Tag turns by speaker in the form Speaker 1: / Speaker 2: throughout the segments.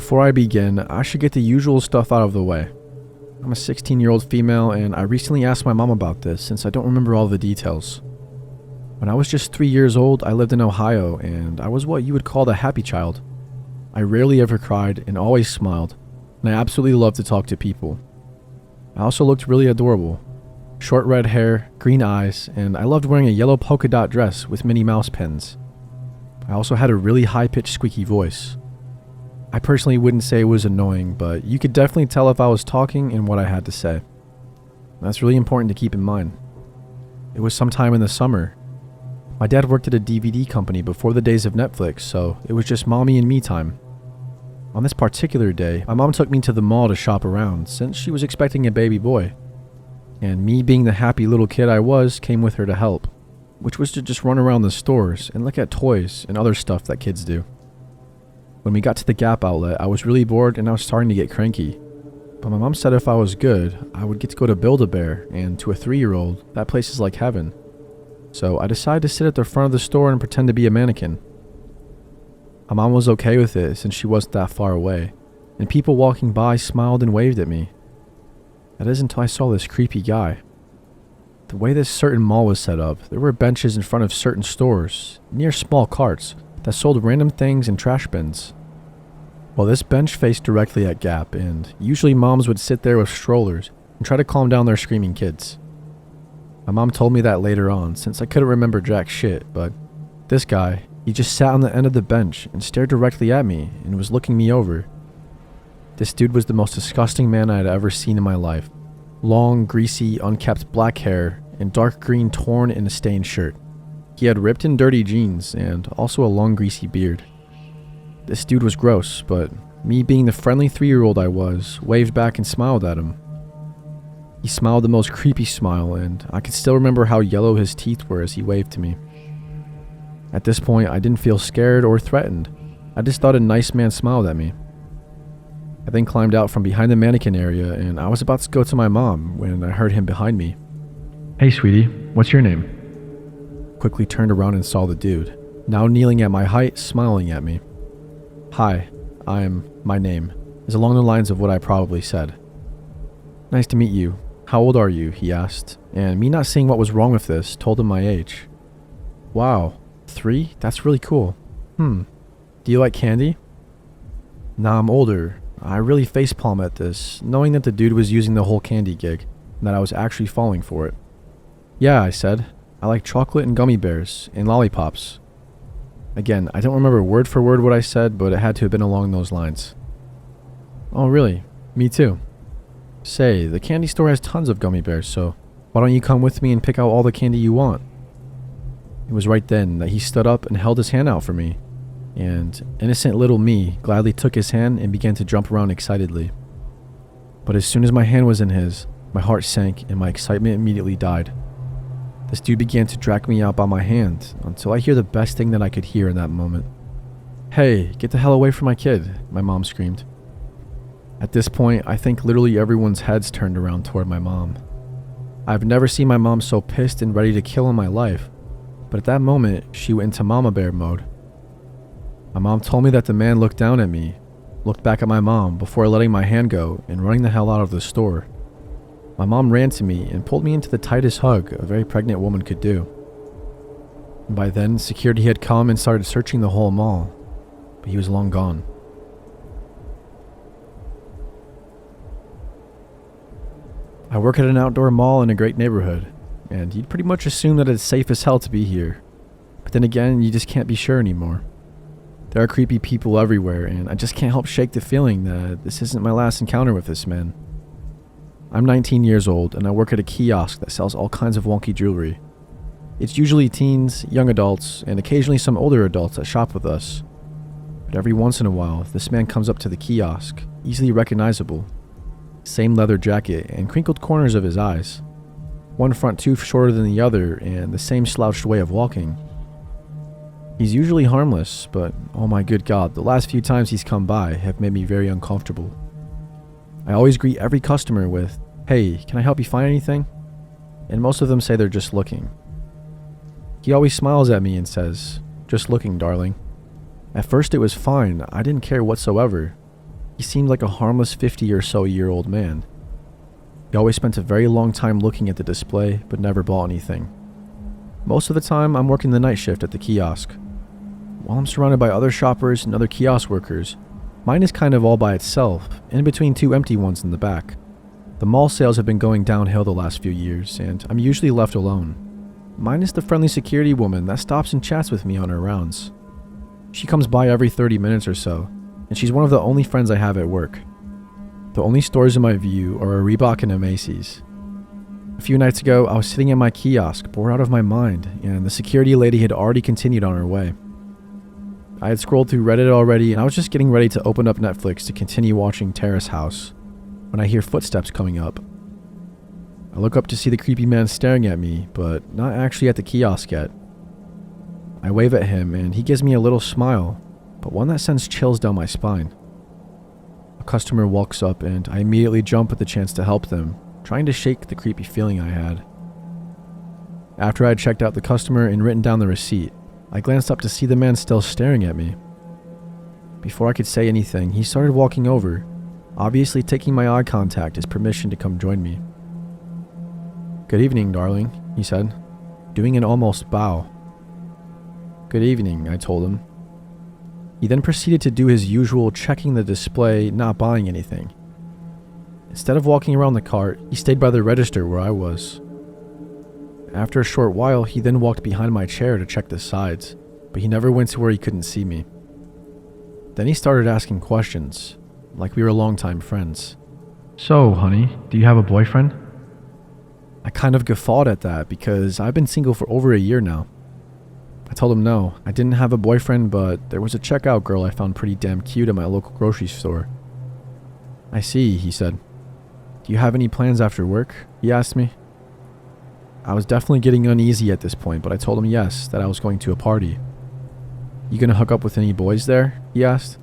Speaker 1: before I begin, I should get the usual stuff out of the way. I'm a 16-year-old female, and I recently asked my mom about this since I don't remember all the details. When I was just 3 years old, I lived in Ohio, and I was what you would call the happy child. I rarely ever cried and always smiled, and I absolutely loved to talk to people. I also looked really adorable. Short red hair, green eyes, and I loved wearing a yellow polka dot dress with Minnie Mouse pins. I also had a really high-pitched squeaky voice. I personally wouldn't say it was annoying, but you could definitely tell if I was talking and what I had to say. That's really important to keep in mind. It was sometime in the summer. My dad worked at a DVD company before the days of Netflix, so it was just mommy and me time. On this particular day, my mom took me to the mall to shop around since she was expecting a baby boy. And me being the happy little kid I was came with her to help, which was to just run around the stores and look at toys and other stuff that kids do. When we got to the Gap outlet, I was really bored and I was starting to get cranky. But my mom said if I was good, I would get to go to Build-A-Bear, and to a 3-year-old, that place is like heaven. So I decided to sit at the front of the store and pretend to be a mannequin. My mom was okay with it since she wasn't that far away, and people walking by smiled and waved at me. That is until I saw this creepy guy. The way this certain mall was set up, there were benches in front of certain stores, near small carts, that sold random things and trash bins. Well, this bench faced directly at Gap, and usually moms would sit there with strollers and try to calm down their screaming kids. My mom told me that later on, since I couldn't remember jack shit, but this guy, he just sat on the end of the bench and stared directly at me and was looking me over. This dude was the most disgusting man I had ever seen in my life. Long, greasy, unkempt black hair and dark green torn and stained shirt. He had ripped and dirty jeans and also a long greasy beard. This dude was gross, but me being the friendly 3-year-old I was, waved back and smiled at him. He smiled the most creepy smile, and I could still remember how yellow his teeth were as he waved to me. At this point, I didn't feel scared or threatened. I just thought a nice man smiled at me. I then climbed out from behind the mannequin area, and I was about to go to my mom when I heard him behind me. "Hey sweetie, what's your name?" Quickly turned around and saw the dude, now kneeling at my height, smiling at me. "Hi, my name," is along the lines of what I probably said. "Nice to meet you. How old are you?" he asked, and me not seeing what was wrong with this, told him my age. "Wow, 3? That's really cool. Do you like candy?" "Nah, I'm older." I really facepalm at this, knowing that the dude was using the whole candy gig, and that I was actually falling for it. "Yeah," I said. "I like chocolate and gummy bears, and lollipops." Again, I don't remember word for word what I said, but it had to have been along those lines. "Oh really? Me too. Say, the candy store has tons of gummy bears, so why don't you come with me and pick out all the candy you want?" It was right then that he stood up and held his hand out for me, and innocent little me gladly took his hand and began to jump around excitedly. But as soon as my hand was in his, my heart sank and my excitement immediately died. This dude began to drag me out by my hand until I hear the best thing that I could hear in that moment. "Hey, get the hell away from my kid," my mom screamed. At this point, I think literally everyone's heads turned around toward my mom. I've never seen my mom so pissed and ready to kill in my life, but at that moment, she went into mama bear mode. My mom told me that the man looked down at me, looked back at my mom before letting my hand go and running the hell out of the store. My mom ran to me and pulled me into the tightest hug a very pregnant woman could do. And by then, security had come and started searching the whole mall, but he was long gone. I work at an outdoor mall in a great neighborhood, and you'd pretty much assume that it's safe as hell to be here. But then again, you just can't be sure anymore. There are creepy people everywhere, and I just can't help shake the feeling that this isn't my last encounter with this man. I'm 19 years old, and I work at a kiosk that sells all kinds of wonky jewelry. It's usually teens, young adults, and occasionally some older adults that shop with us. But every once in a while, this man comes up to the kiosk, easily recognizable. Same leather jacket and crinkled corners of his eyes. One front tooth shorter than the other, and the same slouched way of walking. He's usually harmless, but oh my good God, the last few times he's come by have made me very uncomfortable. I always greet every customer with, "Hey, can I help you find anything?" And most of them say they're just looking. He always smiles at me and says, "Just looking, darling." At first it was fine, I didn't care whatsoever. He seemed like a harmless 50 or so year old man. He always spent a very long time looking at the display, but never bought anything. Most of the time, I'm working the night shift at the kiosk. While I'm surrounded by other shoppers and other kiosk workers, mine is kind of all by itself, in between two empty ones in the back. The mall sales have been going downhill the last few years, and I'm usually left alone. Minus the friendly security woman that stops and chats with me on her rounds. She comes by every 30 minutes or so, and she's one of the only friends I have at work. The only stores in my view are a Reebok and a Macy's. A few nights ago, I was sitting at my kiosk, bored out of my mind, and the security lady had already continued on her way. I had scrolled through Reddit already, and I was just getting ready to open up Netflix to continue watching Terrace House, when I hear footsteps coming up. I look up to see the creepy man staring at me, but not actually at the kiosk yet. I wave at him, and he gives me a little smile, but one that sends chills down my spine. A customer walks up, and I immediately jump at the chance to help them, trying to shake the creepy feeling I had. After I had checked out the customer and written down the receipt, I glanced up to see the man still staring at me. Before I could say anything, he started walking over, obviously taking my eye contact as permission to come join me. "Good evening, darling," he said, doing an almost bow. "Good evening," I told him. He then proceeded to do his usual checking the display, not buying anything. Instead of walking around the cart, he stayed by the register where I was. After a short while, he then walked behind my chair to check the sides, but he never went to where he couldn't see me. Then he started asking questions, like we were longtime friends. "So, honey, do you have a boyfriend?" I kind of guffawed at that because I've been single for over a year now. I told him no, I didn't have a boyfriend, but there was a checkout girl I found pretty damn cute at my local grocery store. "I see," he said. "Do you have any plans after work?" he asked me. I was definitely getting uneasy at this point, but I told him yes, that I was going to a party. "You gonna hook up with any boys there?" he asked.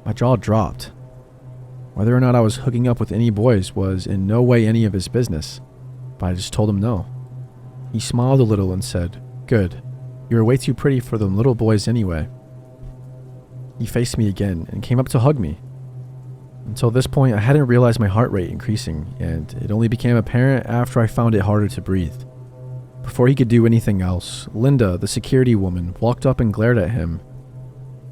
Speaker 1: My jaw dropped. Whether or not I was hooking up with any boys was in no way any of his business, but I just told him no. He smiled a little and said, "Good. You're way too pretty for them little boys anyway." He faced me again and came up to hug me. Until this point, I hadn't realized my heart rate increasing, and it only became apparent after I found it harder to breathe. Before he could do anything else, Linda, the security woman, walked up and glared at him.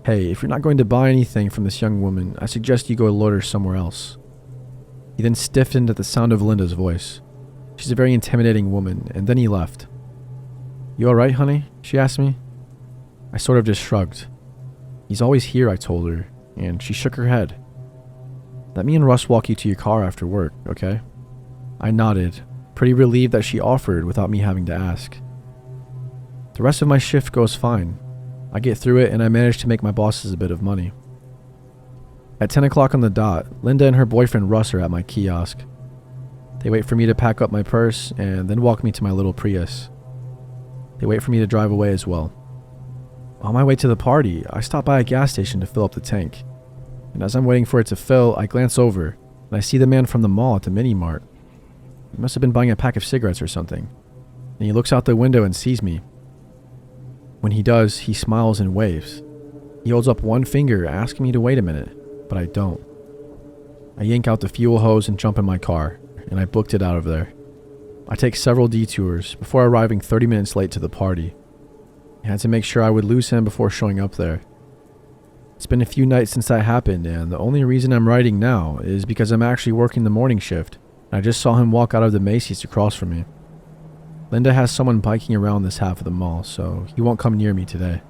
Speaker 1: "Hey, if you're not going to buy anything from this young woman, I suggest you go loiter somewhere else." He then stiffened at the sound of Linda's voice. She's a very intimidating woman, and then he left. "You alright, honey?" she asked me. I sort of just shrugged. "He's always here," I told her, and she shook her head. "Let me and Russ walk you to your car after work, okay?" I nodded, pretty relieved that she offered without me having to ask. The rest of my shift goes fine. I get through it and I manage to make my bosses a bit of money. At 10 o'clock on the dot, Linda and her boyfriend Russ are at my kiosk. They wait for me to pack up my purse and then walk me to my little Prius. They wait for me to drive away as well. On my way to the party, I stop by a gas station to fill up the tank. And as I'm waiting for it to fill, I glance over, and I see the man from the mall at the mini-mart. He must have been buying a pack of cigarettes or something. And he looks out the window and sees me. When he does, he smiles and waves. He holds up one finger, asking me to wait a minute, but I don't. I yank out the fuel hose and jump in my car, and I booked it out of there. I take several detours before arriving 30 minutes late to the party. I had to make sure I would lose him before showing up there. It's been a few nights since that happened, and the only reason I'm writing now is because I'm actually working the morning shift, and I just saw him walk out of the Macy's across from me. Linda has someone biking around this half of the mall, so he won't come near me today.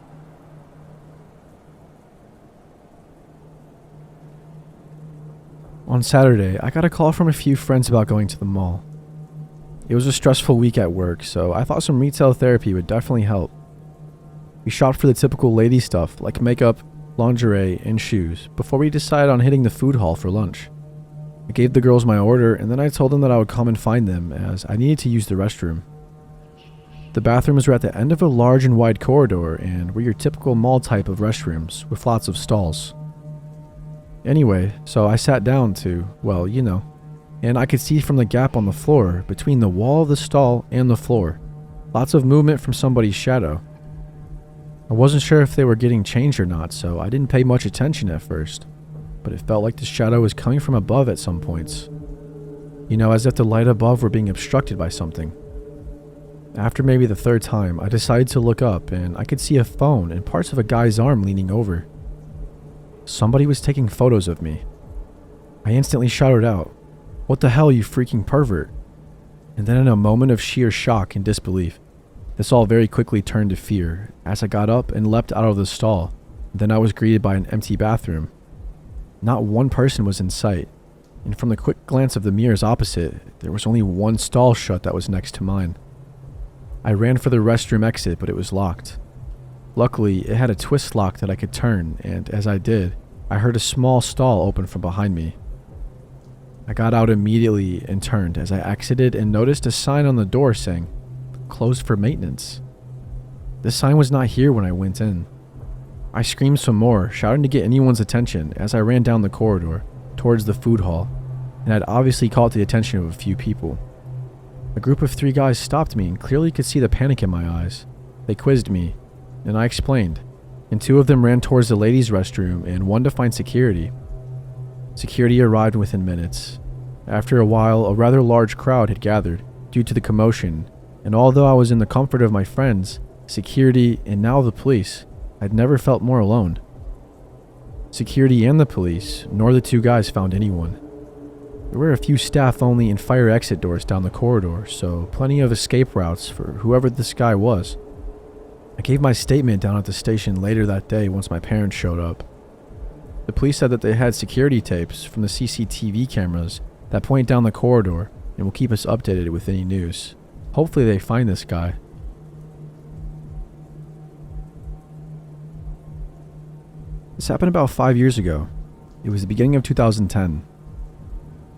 Speaker 1: On Saturday, I got a call from a few friends about going to the mall. It was a stressful week at work, so I thought some retail therapy would definitely help. We shopped for the typical lady stuff like makeup, lingerie, and shoes before we decided on hitting the food hall for lunch. I gave the girls my order and then I told them that I would come and find them as I needed to use the restroom. The bathrooms were at the end of a large and wide corridor and were your typical mall type of restrooms with lots of stalls. Anyway, so I sat down to, well, you know, and I could see from the gap on the floor between the wall of the stall and the floor, lots of movement from somebody's shadow. I wasn't sure if they were getting changed or not, so I didn't pay much attention at first. but it felt like the shadow was coming from above at some points. You know, as if the light above were being obstructed by something. After maybe the third time, I decided to look up, and I could see a phone and parts of a guy's arm leaning over. Somebody was taking photos of me. I instantly shouted out, "What the hell, you freaking pervert?" And then in a moment of sheer shock and disbelief, this all very quickly turned to fear as I got up and leapt out of the stall. Then I was greeted by an empty bathroom. Not one person was in sight, and from the quick glance of the mirrors opposite, there was only one stall shut that was next to mine. I ran for the restroom exit, but it was locked. Luckily, it had a twist lock that I could turn, and as I did, I heard a small stall open from behind me. I got out immediately and turned as I exited and noticed a sign on the door saying, "Closed for maintenance." The sign was not here when I went in. I screamed some more, shouting to get anyone's attention as I ran down the corridor towards the food hall, and I'd obviously caught the attention of a few people. A group of 3 guys stopped me and clearly could see the panic in my eyes. They quizzed me, and I explained, and 2 of them ran towards the ladies' restroom and one to find security. Security arrived within minutes. After a while, a rather large crowd had gathered due to the commotion, and although I was in the comfort of my friends, security, and now the police, I'd never felt more alone. Security and the police, nor the 2 guys found anyone. There were a few staff-only and fire exit doors down the corridor, so plenty of escape routes for whoever this guy was. I gave my statement down at the station later that day once my parents showed up. The police said that they had security tapes from the CCTV cameras that point down the corridor and will keep us updated with any news. Hopefully they find this guy. This happened about 5 years ago. It was the beginning of 2010.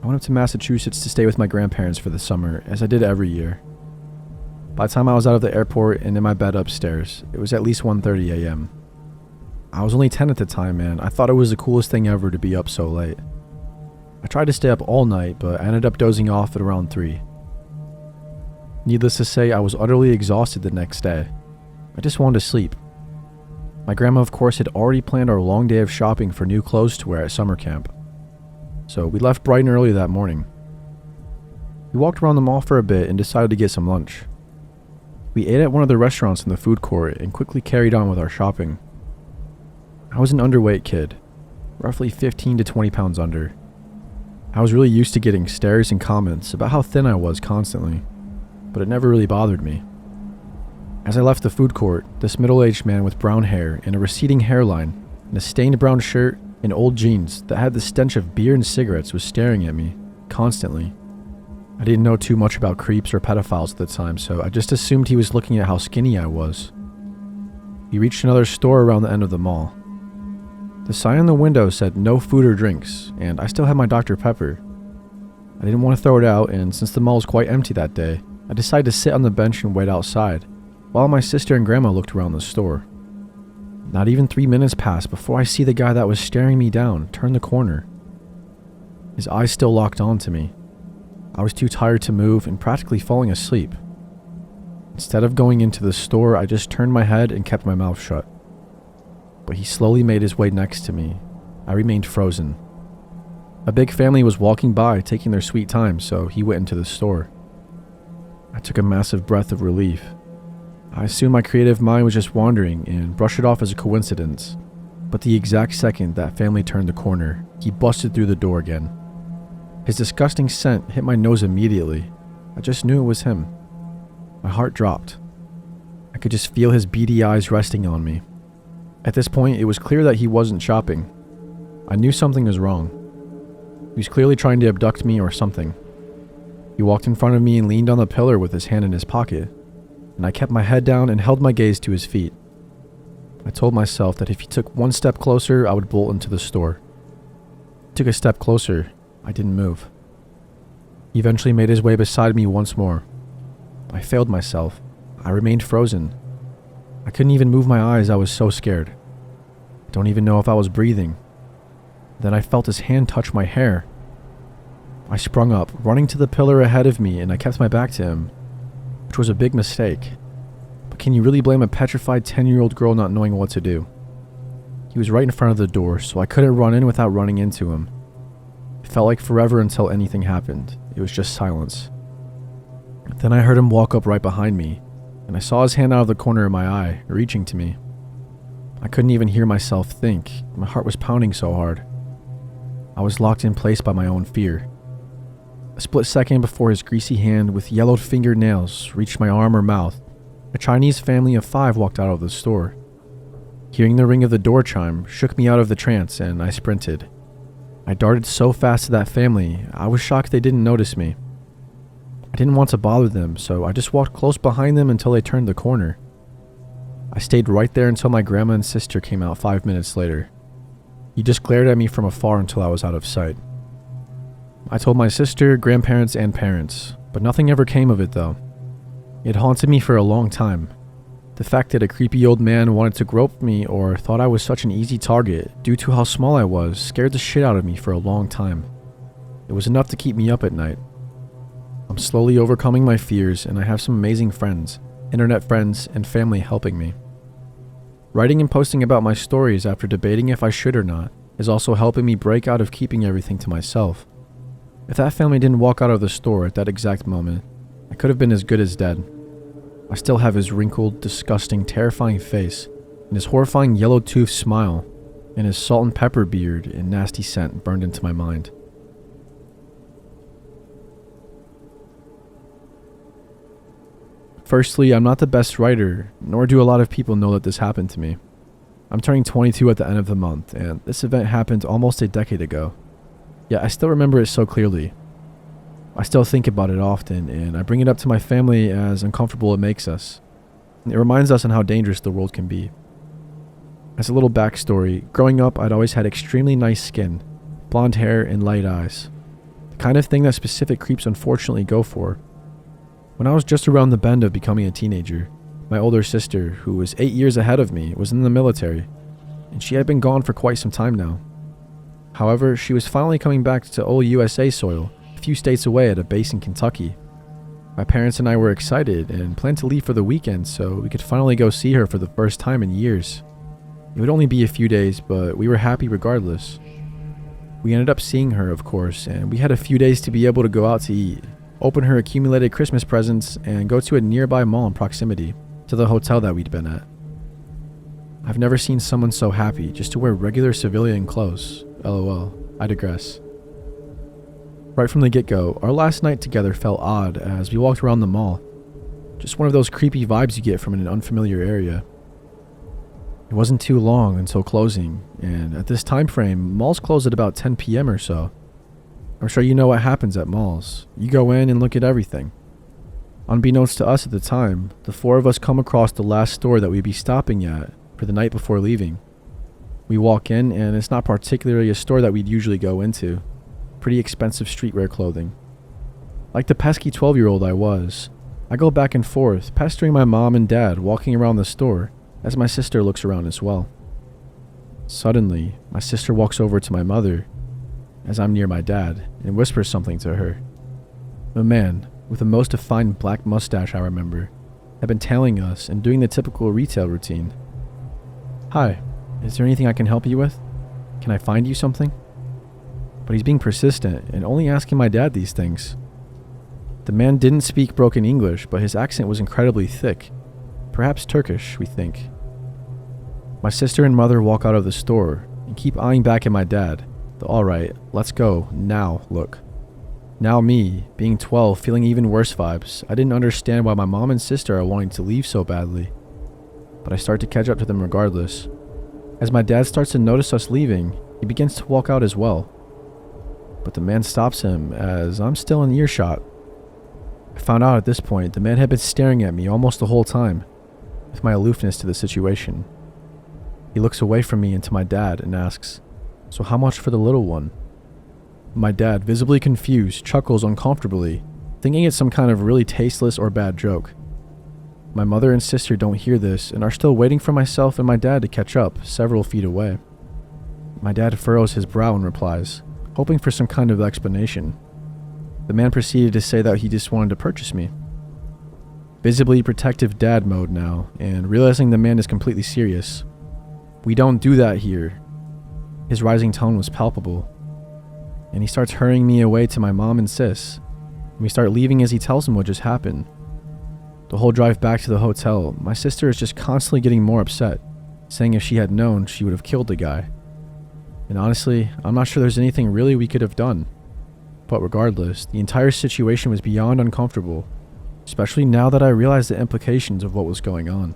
Speaker 1: I went up to Massachusetts to stay with my grandparents for the summer, as I did every year. By the time I was out of the airport and in my bed upstairs, it was at least 1:30 a.m. I was only 10 at the time, and I thought it was the coolest thing ever to be up so late. I tried to stay up all night, but I ended up dozing off at around 3. Needless to say, I was utterly exhausted the next day. I just wanted to sleep. My grandma, of course, had already planned our long day of shopping for new clothes to wear at summer camp. So we left bright and early that morning. We walked around the mall for a bit and decided to get some lunch. We ate at one of the restaurants in the food court and quickly carried on with our shopping. I was an underweight kid, roughly 15 to 20 pounds under. I was really used to getting stares and comments about how thin I was constantly, but it never really bothered me. As I left the food court, this middle-aged man with brown hair and a receding hairline and a stained brown shirt and old jeans that had the stench of beer and cigarettes was staring at me, constantly. I didn't know too much about creeps or pedophiles at the time, so I just assumed he was looking at how skinny I was. We reached another store around the end of the mall. The sign on the window said no food or drinks, and I still had my Dr. Pepper. I didn't want to throw it out, and since the mall was quite empty that day, I decided to sit on the bench and wait outside, while my sister and grandma looked around the store. Not even 3 minutes passed before I see the guy that was staring me down turn the corner. His eyes still locked onto me. I was too tired to move and practically falling asleep. Instead of going into the store, I just turned my head and kept my mouth shut. But he slowly made his way next to me. I remained frozen. A big family was walking by, taking their sweet time, so he went into the store. I took a massive breath of relief. I assumed my creative mind was just wandering and brushed it off as a coincidence. But the exact second that family turned the corner, he busted through the door again. His disgusting scent hit my nose immediately. I just knew it was him. My heart dropped. I could just feel his beady eyes resting on me. At this point, it was clear that he wasn't shopping. I knew something was wrong. He was clearly trying to abduct me or something. He walked in front of me and leaned on the pillar with his hand in his pocket, and I kept my head down and held my gaze to his feet. I told myself that if he took one step closer, I would bolt into the store. He took a step closer. I didn't move. He eventually made his way beside me once more. I failed myself. I remained frozen. I couldn't even move my eyes. I was so scared. I don't even know if I was breathing. Then I felt his hand touch my hair. I sprung up, running to the pillar ahead of me, and I kept my back to him, which was a big mistake. But can you really blame a petrified 10-year-old girl not knowing what to do? He was right in front of the door, so I couldn't run in without running into him. It felt like forever until anything happened. It was just silence. Then I heard him walk up right behind me, and I saw his hand out of the corner of my eye, reaching to me. I couldn't even hear myself think. My heart was pounding so hard. I was locked in place by my own fear. A split second before his greasy hand with yellowed fingernails reached my arm or mouth, a Chinese family of 5 walked out of the store. Hearing the ring of the door chime shook me out of the trance, and I sprinted. I darted so fast to that family, I was shocked they didn't notice me. I didn't want to bother them, so I just walked close behind them until they turned the corner. I stayed right there until my grandma and sister came out 5 minutes later. He just glared at me from afar until I was out of sight. I told my sister, grandparents, and parents, but nothing ever came of it though. It haunted me for a long time. The fact that a creepy old man wanted to grope me or thought I was such an easy target due to how small I was scared the shit out of me for a long time. It was enough to keep me up at night. I'm slowly overcoming my fears, and I have some amazing friends, internet friends, and family helping me. Writing and posting about my stories after debating if I should or not is also helping me break out of keeping everything to myself. If that family didn't walk out of the store at that exact moment, I could have been as good as dead. I still have his wrinkled, disgusting, terrifying face, and his horrifying yellow-toothed smile, and his salt and pepper beard and nasty scent burned into my mind. Firstly, I'm not the best writer, nor do a lot of people know that this happened to me. I'm turning 22 at the end of the month, and this event happened almost a decade ago. Yet I still remember it so clearly. I still think about it often, and I bring it up to my family as uncomfortable it makes us. It reminds us on how dangerous the world can be. As a little backstory, growing up I'd always had extremely nice skin, blonde hair, and light eyes. The kind of thing that specific creeps unfortunately go for. When I was just around the bend of becoming a teenager, my older sister, who was 8 years ahead of me, was in the military, and she had been gone for quite some time now. However, she was finally coming back to old USA soil, a few states away at a base in Kentucky. My parents and I were excited and planned to leave for the weekend so we could finally go see her for the first time in years. It would only be a few days, but we were happy regardless. We ended up seeing her, of course, and we had a few days to be able to go out to eat, open her accumulated Christmas presents, and go to a nearby mall in proximity to the hotel that we'd been at. I've never seen someone so happy just to wear regular civilian clothes. LOL, I digress. Right from the get-go, our last night together felt odd as we walked around the mall. Just one of those creepy vibes you get from an unfamiliar area. It wasn't too long until closing, and at this time frame, malls close at about 10 p.m. or so. I'm sure you know what happens at malls. You go in and look at everything. Unbeknownst to us at the time, the 4 of us come across the last store that we'd be stopping at for the night before leaving. We walk in, and it's not particularly a store that we'd usually go into. Pretty expensive streetwear clothing. Like the pesky 12-year-old I was, I go back and forth, pestering my mom and dad walking around the store as my sister looks around as well. Suddenly, my sister walks over to my mother as I'm near my dad, and whispers something to her. A man, with the most defined black mustache I remember, had been tailing us and doing the typical retail routine. "Hi, is there anything I can help you with? Can I find you something?" But he's being persistent and only asking my dad these things. The man didn't speak broken English, but his accent was incredibly thick. Perhaps Turkish, we think. My sister and mother walk out of the store and keep eyeing back at my dad. The "alright, let's go, now" look. Now me, being 12, feeling even worse vibes. I didn't understand why my mom and sister are wanting to leave so badly. But I start to catch up to them regardless. As my dad starts to notice us leaving, he begins to walk out as well. But the man stops him as I'm still in earshot. I found out at this point the man had been staring at me almost the whole time, with my aloofness to the situation. He looks away from me and to my dad and asks, "So how much for the little one?" My dad, visibly confused, chuckles uncomfortably, thinking it's some kind of really tasteless or bad joke. My mother and sister don't hear this and are still waiting for myself and my dad to catch up, several feet away. My dad furrows his brow and replies, hoping for some kind of explanation. The man proceeded to say that he just wanted to purchase me. Visibly protective dad mode now, and realizing the man is completely serious, We don't do that here." His rising tone was palpable, and he starts hurrying me away to my mom and sis. We start leaving as he tells him what just happened. The whole drive back to the hotel, my sister is just constantly getting more upset, saying if she had known, she would have killed the guy. And honestly, I'm not sure there's anything really we could have done. But regardless, the entire situation was beyond uncomfortable, especially now that I realized the implications of what was going on.